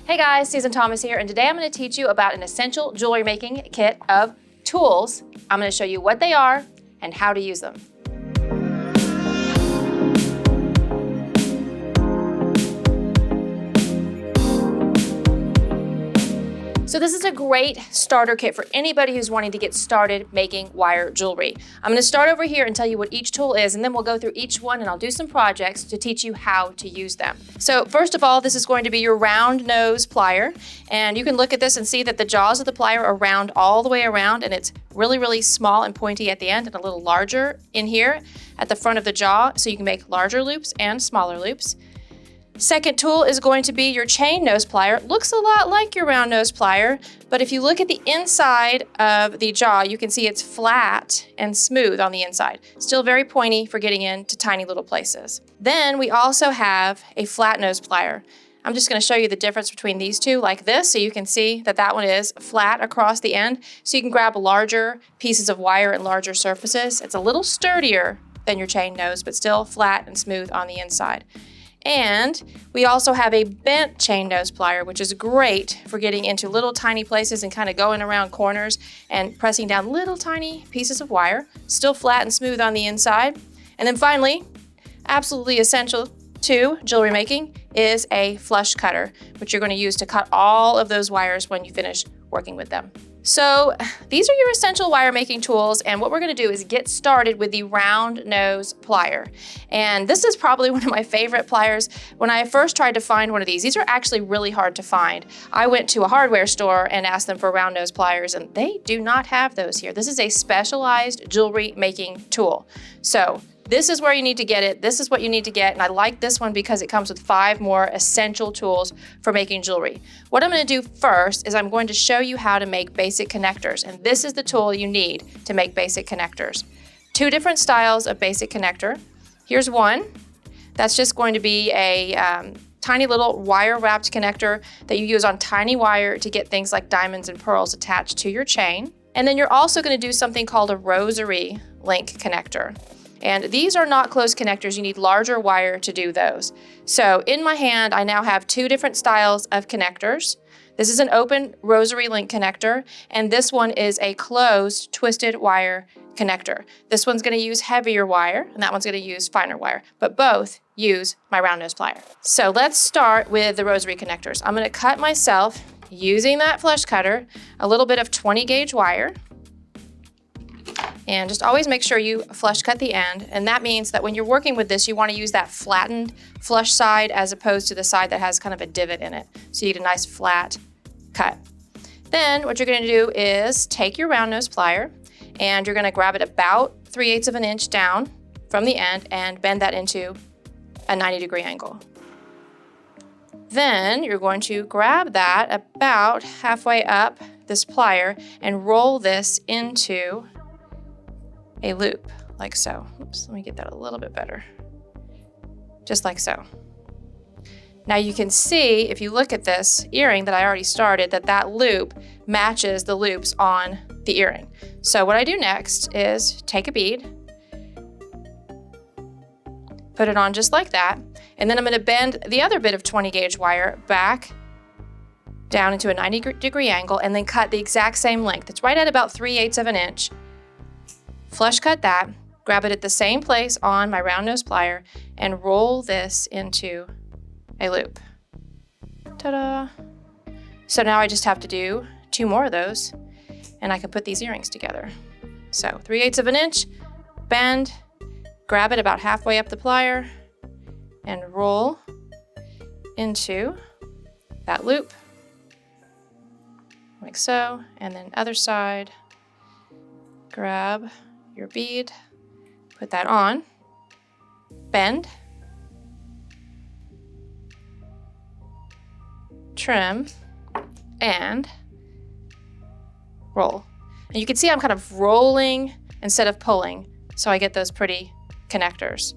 Hey guys, Susan Thomas here, and today I'm going to teach you about an essential jewelry making kit of tools. I'm going to show you what they are and how to use them. So this is a great starter kit for anybody who's wanting to get started making wire jewelry. I'm going to start over here and tell you what each tool is, and then we'll go through each one and I'll do some projects to teach you how to use them. So first of all, this is going to be your round nose plier, and you can look at this and see that the jaws of the plier are round all the way around, and it's really, really small and pointy at the end and a little larger in here at the front of the jaw, so you can make larger loops and smaller loops. Second tool is going to be your chain nose plier. Looks a lot like your round nose plier, but if you look at the inside of the jaw, you can see it's flat and smooth on the inside. Still very pointy for getting into tiny little places. Then we also have a flat nose plier. I'm just going to show you the difference between these two like this, so you can see that that one is flat across the end, so you can grab larger pieces of wire and larger surfaces. It's a little sturdier than your chain nose, but still flat and smooth on the inside. And we also have a bent chain nose plier, which is great for getting into little tiny places and kind of going around corners and pressing down little tiny pieces of wire, still flat and smooth on the inside. And then finally, absolutely essential to jewelry making is a flush cutter, which you're going to use to cut all of those wires when you finish working with them. So these are your essential wire making tools, and what we're going to do is get started with the round nose plier. And this is probably one of my favorite pliers. When I first tried to find one of these are actually really hard to find. I went to a hardware store and asked them for round nose pliers, and they do not have those here. This is a specialized jewelry making tool. So this is where you need to get it. This is what you need to get. And I like this one because it comes with 5 more essential tools for making jewelry. What I'm going to do first is I'm going to show you how to make basic connectors. And this is the tool you need to make basic connectors. 2 different styles of basic connector. Here's one. That's just going to be a tiny little wire wrapped connector that you use on tiny wire to get things like diamonds and pearls attached to your chain. And then you're also going to do something called a rosary link connector. And these are not closed connectors. You need larger wire to do those. So in my hand, I now have 2 different styles of connectors. This is an open rosary link connector, and this one is a closed twisted wire connector. This one's going to use heavier wire, and that one's going to use finer wire, but both use my round nose plier. So let's start with the rosary connectors. I'm going to cut myself, using that flush cutter, a little bit of 20 gauge wire. And just always make sure you flush cut the end. And that means that when you're working with this, you want to use that flattened flush side as opposed to the side that has kind of a divot in it. So you get a nice flat cut. Then what you're going to do is take your round nose plier and you're going to grab it about 3/8 of an inch down from the end and bend that into a 90-degree angle. Then you're going to grab that about halfway up this plier and roll this into a loop, like so. Oops, let me get that a little bit better. Just like so. Now you can see, if you look at this earring that I already started, that that loop matches the loops on the earring. So what I do next is take a bead, put it on just like that, and then I'm going to bend the other bit of 20 gauge wire back down into a 90-degree angle and then cut the exact same length. It's right at about 3/8 of an inch. Flush cut that, grab it at the same place on my round nose plier, and roll this into a loop. Ta-da! So now I just have to do 2 more of those, and I can put these earrings together. So 3/8 of an inch, bend, grab it about halfway up the plier, and roll into that loop, like so. And then other side, grab your bead, put that on, bend, trim, and roll. And you can see I'm kind of rolling instead of pulling, so I get those pretty connectors.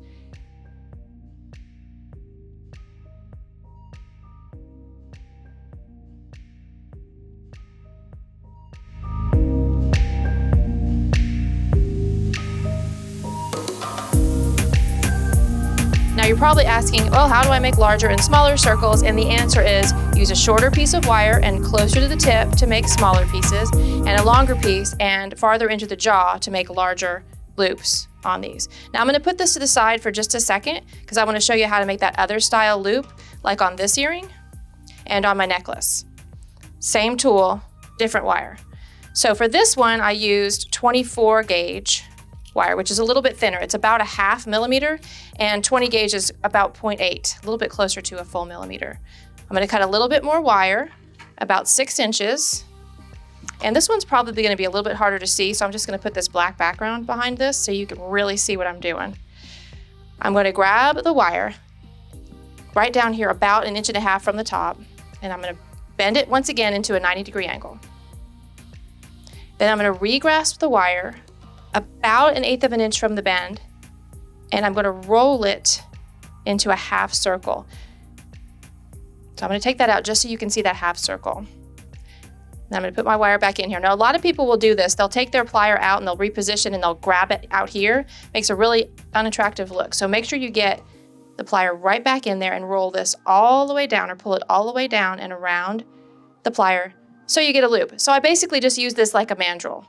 you're probably asking, well, how do I make larger and smaller circles? And the answer is use a shorter piece of wire and closer to the tip to make smaller pieces, and a longer piece and farther into the jaw to make larger loops on these. Now I'm going to put this to the side for just a second because I want to show you how to make that other style loop, like on this earring and on my necklace. Same tool, different wire. So for this one, I used 24 gauge wire, which is a little bit thinner. It's about 1/2 millimeter, and 20 gauge is about 0.8, a little bit closer to a full millimeter. I'm going to cut a little bit more wire, about 6 inches. And this one's probably going to be a little bit harder to see, so I'm just going to put this black background behind this so you can really see what I'm doing. I'm going to grab the wire right down here about 1.5 inches from the top, and I'm going to bend it once again into a 90-degree angle. Then I'm going to re-grasp the wire about 1/8 of an inch from the bend, and I'm going to roll it into a half circle. So I'm going to take that out just so you can see that half circle. Now I'm going to put my wire back in here. Now a lot of people will do this. They'll take their plier out and they'll reposition and they'll grab it out here. Makes a really unattractive look. So make sure you get the plier right back in there and roll this all the way down, or pull it all the way down and around the plier so you get a loop. So I basically just use this like a mandrel.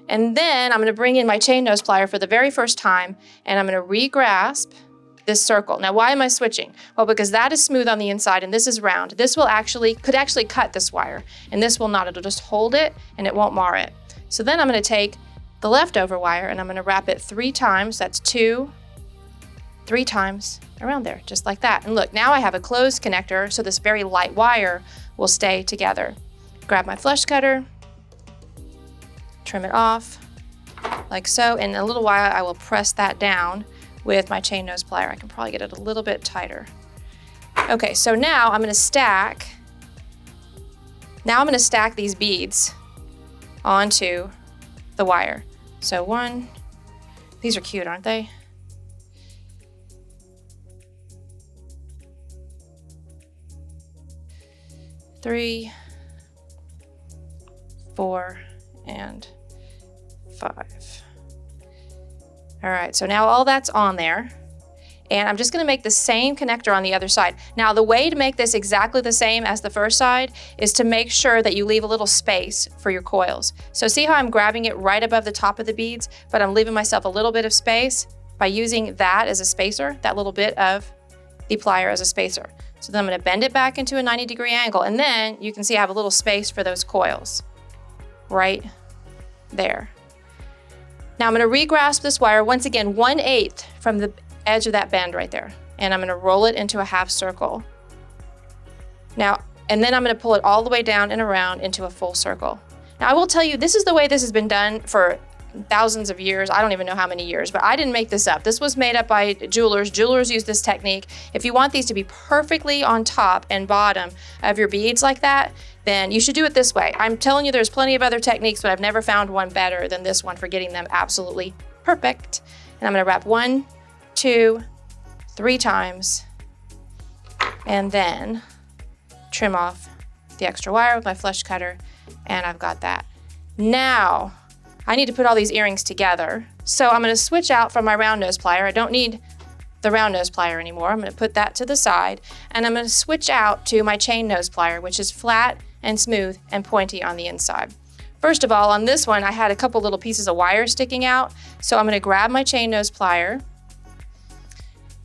And then I'm going to bring in my chain nose plier for the very first time, and I'm going to re-grasp this circle. Now, why am I switching? Well, because that is smooth on the inside and this is round. This could actually cut this wire, and this will not. It'll just hold it and it won't mar it. So then I'm going to take the leftover wire and I'm going to wrap it 3 times. That's 2, 3 times around there, just like that. And look, now I have a closed connector, so this very light wire will stay together. Grab my flush cutter, trim it off like so. In a little while, I will press that down with my chain nose plier. I can probably get it a little bit tighter. Okay, so now I'm going to stack these beads onto the wire. So 1, these are cute, aren't they? 3, 4, and 5. All right, so now all that's on there, and I'm just gonna make the same connector on the other side. Now, the way to make this exactly the same as the first side is to make sure that you leave a little space for your coils. So see how I'm grabbing it right above the top of the beads, but I'm leaving myself a little bit of space by using that as a spacer, that little bit of the plier as a spacer. So then I'm gonna bend it back into a 90-degree angle, and then you can see I have a little space for those coils right there. Now I'm going to re-grasp this wire once again 1/8 from the edge of that bend right there, and I'm going to roll it into a half circle. Now, and then I'm going to pull it all the way down and around into a full circle. Now I will tell you, this is the way this has been done for thousands of years. I don't even know how many years, but I didn't make this up. This was made up by jewelers. Jewelers use this technique. If you want these to be perfectly on top and bottom of your beads like that, then you should do it this way. I'm telling you, there's plenty of other techniques, but I've never found one better than this one for getting them absolutely perfect. And I'm going to wrap 1, 2, 3 times, and then trim off the extra wire with my flush cutter, and I've got that. Now, I need to put all these earrings together. So I'm going to switch out from my round nose plier. I don't need the round nose plier anymore. I'm going to put that to the side, and I'm going to switch out to my chain nose plier, which is flat and smooth and pointy on the inside. First of all, on this one, I had a couple little pieces of wire sticking out. So I'm going to grab my chain nose plier,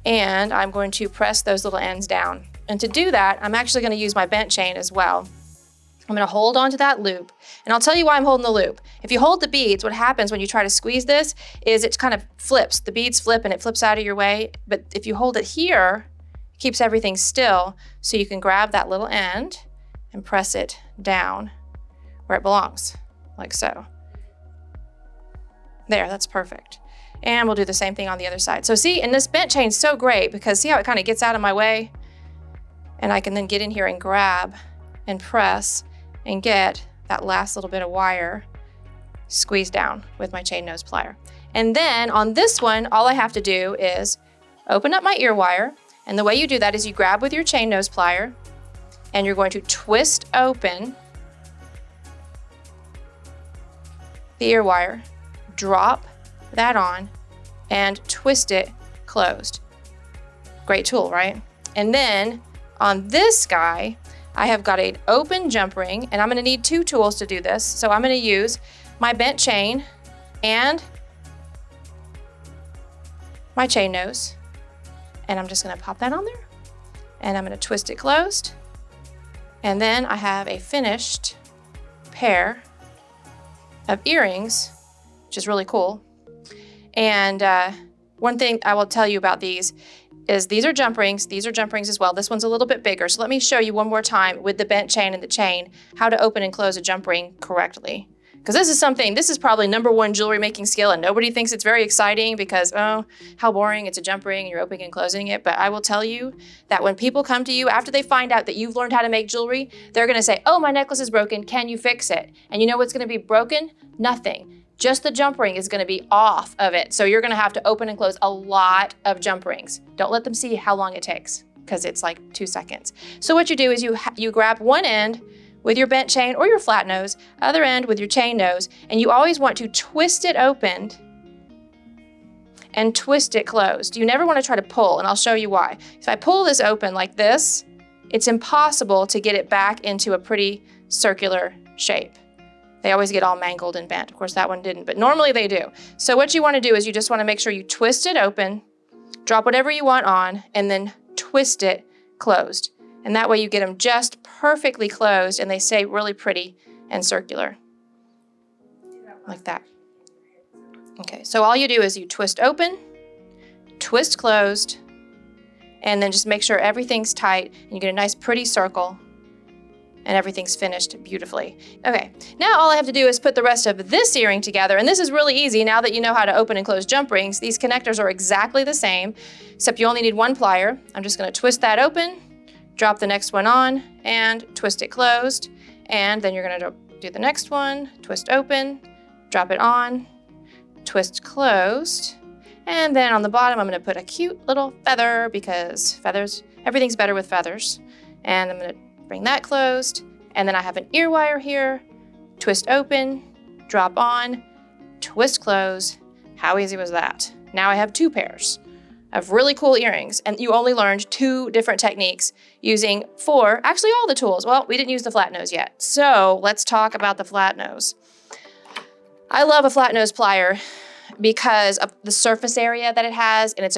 and I'm going to press those little ends down. And to do that, I'm actually going to use my bent chain as well. I'm going to hold onto that loop, and I'll tell you why I'm holding the loop. If you hold the beads, what happens when you try to squeeze this is it kind of flips. The beads flip and it flips out of your way. But if you hold it here, it keeps everything still, so you can grab that little end and press it down where it belongs, like so. There, that's perfect. And we'll do the same thing on the other side. So see, and this bent chain's so great because see how it kind of gets out of my way? And I can then get in here and grab and press and get that last little bit of wire squeezed down with my chain nose plier. And then on this one, all I have to do is open up my ear wire. And the way you do that is you grab with your chain nose plier, and you're going to twist open the ear wire, drop that on, and twist it closed. Great tool, right? And then on this guy, I have got an open jump ring, and I'm gonna need 2 tools to do this. So I'm gonna use my bent chain and my chain nose. And I'm just gonna pop that on there, and I'm gonna twist it closed. And then I have a finished pair of earrings, which is really cool. And one thing I will tell you about these is these are jump rings. These are jump rings as well. This one's a little bit bigger. So let me show you one more time with the bent chain and the chain, how to open and close a jump ring correctly. Because this is probably #1 jewelry making skill, and nobody thinks it's very exciting because, oh, how boring, it's a jump ring and you're opening and closing it. But I will tell you that when people come to you after they find out that you've learned how to make jewelry, they're gonna say, oh, my necklace is broken, can you fix it? And you know what's gonna be broken? Nothing. Just the jump ring is gonna be off of it. So you're gonna have to open and close a lot of jump rings. Don't let them see how long it takes, because it's like 2 seconds. So what you do is you grab one end with your bent chain or your flat nose, other end with your chain nose, and you always want to twist it open and twist it closed. You never want to try to pull, and I'll show you why. If I pull this open like this, it's impossible to get it back into a pretty circular shape. They always get all mangled and bent. Of course, that one didn't, but normally they do. So what you want to do is you just want to make sure you twist it open, drop whatever you want on, and then twist it closed. And that way you get them just perfectly closed and they stay really pretty and circular, like that. Okay, so all you do is you twist open, twist closed, and then just make sure everything's tight and you get a nice pretty circle and everything's finished beautifully. Okay, now all I have to do is put the rest of this earring together, and this is really easy now that you know how to open and close jump rings. These connectors are exactly the same, except you only need 1 plier. I'm just gonna twist that open, drop the next one on, and twist it closed. And then you're gonna do the next one, twist open, drop it on, twist closed. And then on the bottom, I'm gonna put a cute little feather because feathers, everything's better with feathers. And I'm gonna bring that closed. And then I have an ear wire here, twist open, drop on, twist close. How easy was that? Now I have 2 pairs of really cool earrings, and you only learned 2 different techniques using actually all the tools. Well, we didn't use the flat nose yet, so let's talk about the flat nose. I love a flat nose plier because of the surface area that it has, and it's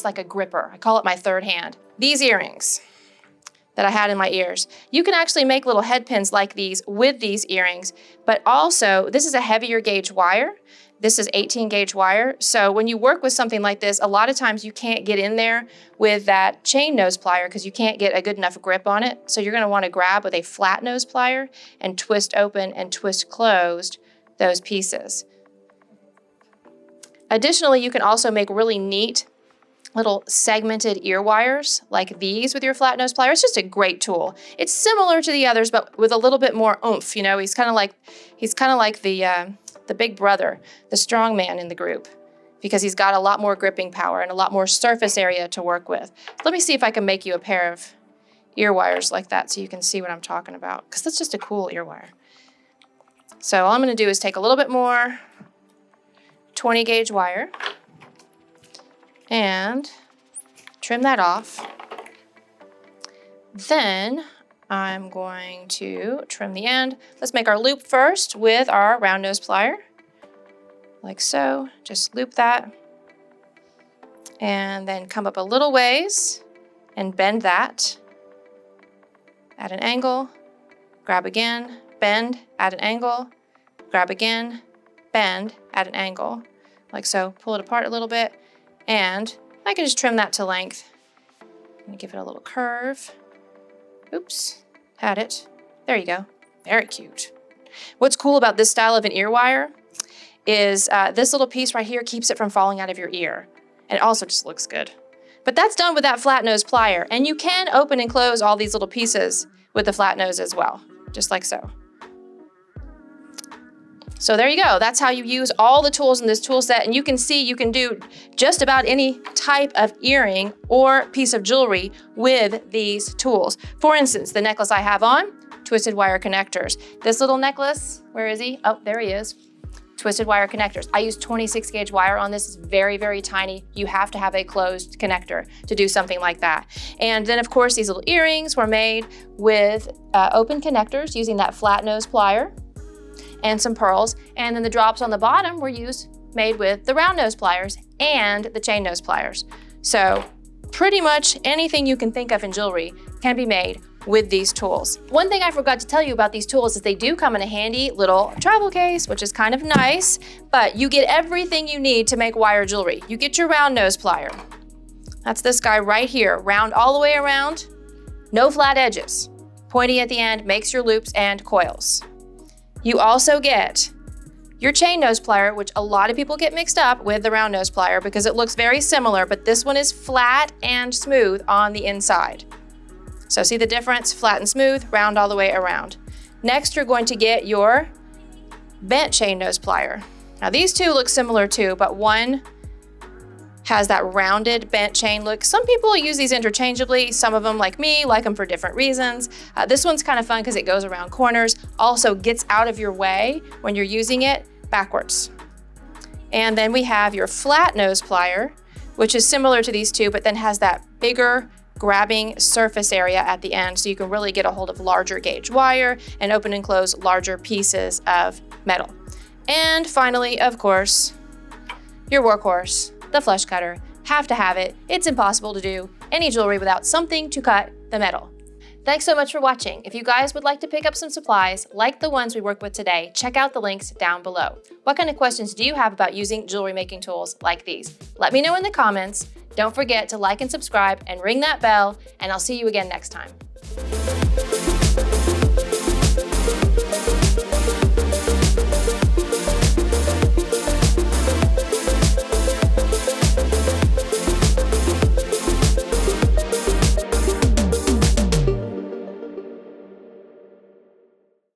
like a gripper. I call it my 3rd hand. These earrings that I had in my ears, you can actually make little head pins like these with these earrings, but also this is a heavier gauge wire. This is 18 gauge wire. So when you work with something like this, a lot of times you can't get in there with that chain nose plier because you can't get a good enough grip on it. So you're gonna wanna grab with a flat nose plier and twist open and twist closed those pieces. Additionally, you can also make really neat little segmented ear wires like these with your flat nose plier. It's just a great tool. It's similar to the others, but with a little bit more oomph. You know, he's kind of like the big brother, the strong man in the group, because he's got a lot more gripping power and a lot more surface area to work with. Let me see if I can make you a pair of ear wires like that so you can see what I'm talking about, because that's just a cool ear wire. So all I'm gonna do is take a little bit more 20 gauge wire and trim that off. Then I'm going to trim the end. Let's make our loop first with our round nose plier, like so. Just loop that, and then come up a little ways and bend that at an angle, grab again, bend at an angle, grab again, bend at an angle, like so. Pull it apart a little bit, and I can just trim that to length. I'm gonna give it a little curve. Oops, had it. There you go, very cute. What's cool about this style of an ear wire is this little piece right here keeps it from falling out of your ear. And it also just looks good. But that's done with that flat nose plier. And you can open and close all these little pieces with the flat nose as well, just like so. So there you go. That's how you use all the tools in this tool set. And you can see you can do just about any type of earring or piece of jewelry with these tools. For instance, the necklace I have on, twisted wire connectors. This little necklace, where is he? Oh, there he is. twisted wire connectors. I use 26 gauge wire on this. It's very, very tiny. You have to have a closed connector to do something like that. And then of course, these little earrings were made with open connectors using that flat nose plier and some pearls. And then the drops on the bottom were made with the round nose pliers and the chain nose pliers. So pretty much anything you can think of in jewelry can be made with these tools. One thing I forgot to tell you about these tools is they do come in a handy little travel case, which is kind of nice, but you get everything you need to make wire jewelry. You get your round nose plier. That's this guy right here, round all the way around, no flat edges. Pointy at the end, makes your loops and coils. You also get your chain nose plier, which a lot of people get mixed up with the round nose plier because it looks very similar, but this one is flat and smooth on the inside. So see the difference? Flat and smooth, round all the way around. Next, you're going to get your bent chain nose plier. Now these two look similar too, but one has that rounded bent chain look. Some people use these interchangeably. Some of them, like me, like them for different reasons. This one's kind of fun because it goes around corners, also gets out of your way when you're using it backwards. And then we have your flat nose plier, which is similar to these two, but then has that bigger grabbing surface area at the end, so you can really get a hold of larger gauge wire and open and close larger pieces of metal. And finally, of course, your workhorse, the flush cutter. Have to have it. It's impossible to do any jewelry without something to cut the metal. Thanks so much for watching. If you guys would like to pick up some supplies like the ones we worked with today, check out the links down below. What kind of questions do you have about using jewelry making tools like these? Let me know in the comments. Don't forget to like and subscribe and ring that bell, and I'll see you again next time.